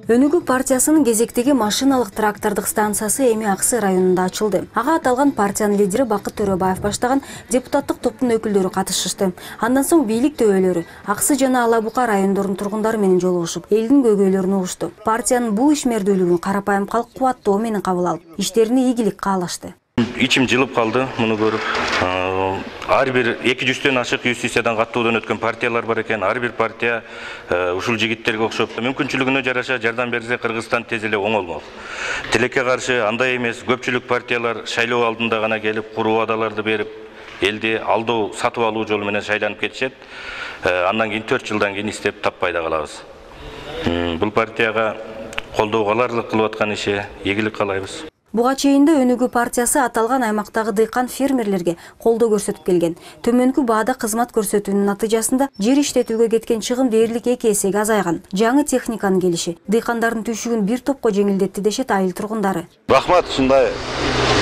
Өнүгүү партиясынын кезектеги машиналык трактордук станциясы эми Аксы районунда ачылды. Ага аталган партиянын лидери Бакыт Төрөбаев баштаган депутаттык топтун өкүлдөрү катышышты. Андан соң бийлик төбөлөрү Аксы жана Ала Бука райондорунун тургундары менен жолугушуп, элдин көйгөйлөрүн угушту. Партиянын бул ишмердүүлүгүн карапайым калк кубаттоо менен кабыл алып, иштерине ийгилик каалашты. İçim жылып kaldı bunu görüp. Ар бир 200'төн ашык юстициядан каттуудан өткөн партиялар бар экен. Ар бир партия ушул жигиттерге окшоп мүмкүнчүлүгүнө жараша жардам берсе Кыргызстан тез эле оңолмок. Тилекке каршы андай эмес. Көпчүлүк партиялар шайлоо алдында гана келип, куруу вадаларды берип, элди алдоо, сатып алуу жолу менен шайланып кетишет. Андан кийин 4 жылдан кийин издеп таппай да калабыз. Бул партияга колдоого аларлык кылып аткан иши ийгилик каалайбыз. Буга чейин да Өнүгүү партиясы аталган аймактагы дыйкан фермерлерге колдоо көрсөтүп келген. Төмөнкү баада кызмат көрсөтүүнүн натыйжасында жер иштетүүгө кеткен чыгым дээрлик 2 эсеге азайган. Жаңы техниканын келиши дыйкандардын түшүгүн бир топко жеңилдетти дешет айыл тургундары. Рахмат, ушундай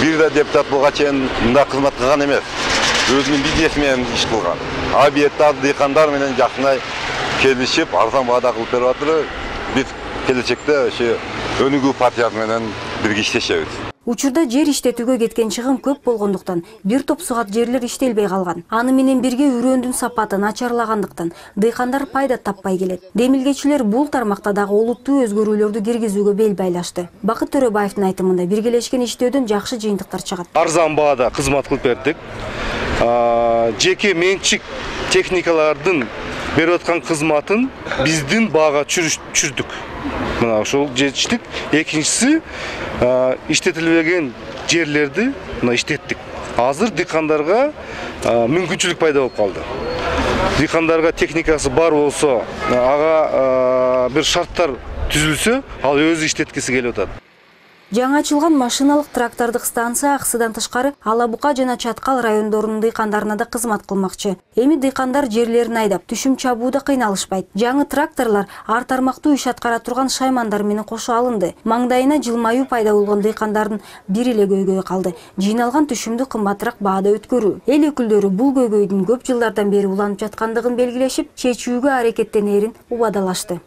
бир да депутат буга чейин мындай кызмат кылган эмес. Өзүнүн бизнеси менен иш кылган. Объекттар дыйкандар менен жакынай келишип, арзан баада кылып берип атыр. Биз келечекте ошо Өнүгүү партиясы менен бирге иштешебиз. Учурда жер иштетүүгө кеткен чыгым көп болгондуктан бир топ сугат жерлер иштелбей калган. Аны менен бирге үрөндүн сапаты начарлагандыктан дыйкандар пайда таппай келет. Демилгечилер бул тармакта дагы олуттуу өзгөрүүлөрдү киргизүүгө бел байлашты. Бакыт Төрөбаевдин айтымында биргелешкен иштөөдөн жакшы жыйынтыктар чыгат. Арзан баада кызмат кылып бердик. Жеке менчик техникалардын берип аткан кызматын биздин баага чүрдүк. Мына ошол жетиштик. Экинчиси иштетилбеген жерлерди мына иштеттик. Азыр дыйкандарга мүмкүнчүлүк пайда болуп калды. Дыйкандарга техникасы бар болсо, ага бир шарттар түзүлсө, ал өзү иштеткиси келип атат. Жаңы ачылган машиналык трактордук станция Аксыдан тышкары Ала Бука жана Чаткал райондорунун дыйкандарына да кызмат кылмакчы. Эми дыйкандар жерлерин айдап, түшүм чабууда кыйналышпайт. Жаңы тракторлор ар тармактуу иш аткара турган шаймандар менен кошо алынды. Маңдайына жылмаюу пайда болгон дыйкандардын бир эле көйгөйү калды. Жыйналган түшүмдү кымбатыраак баада өткөрүү. Эл өкүлдөрү бул көйгөйдүн көп жылдардан бери уланып жаткандыгын белгилешип, чечүүгө аракеттенерин убадалашты.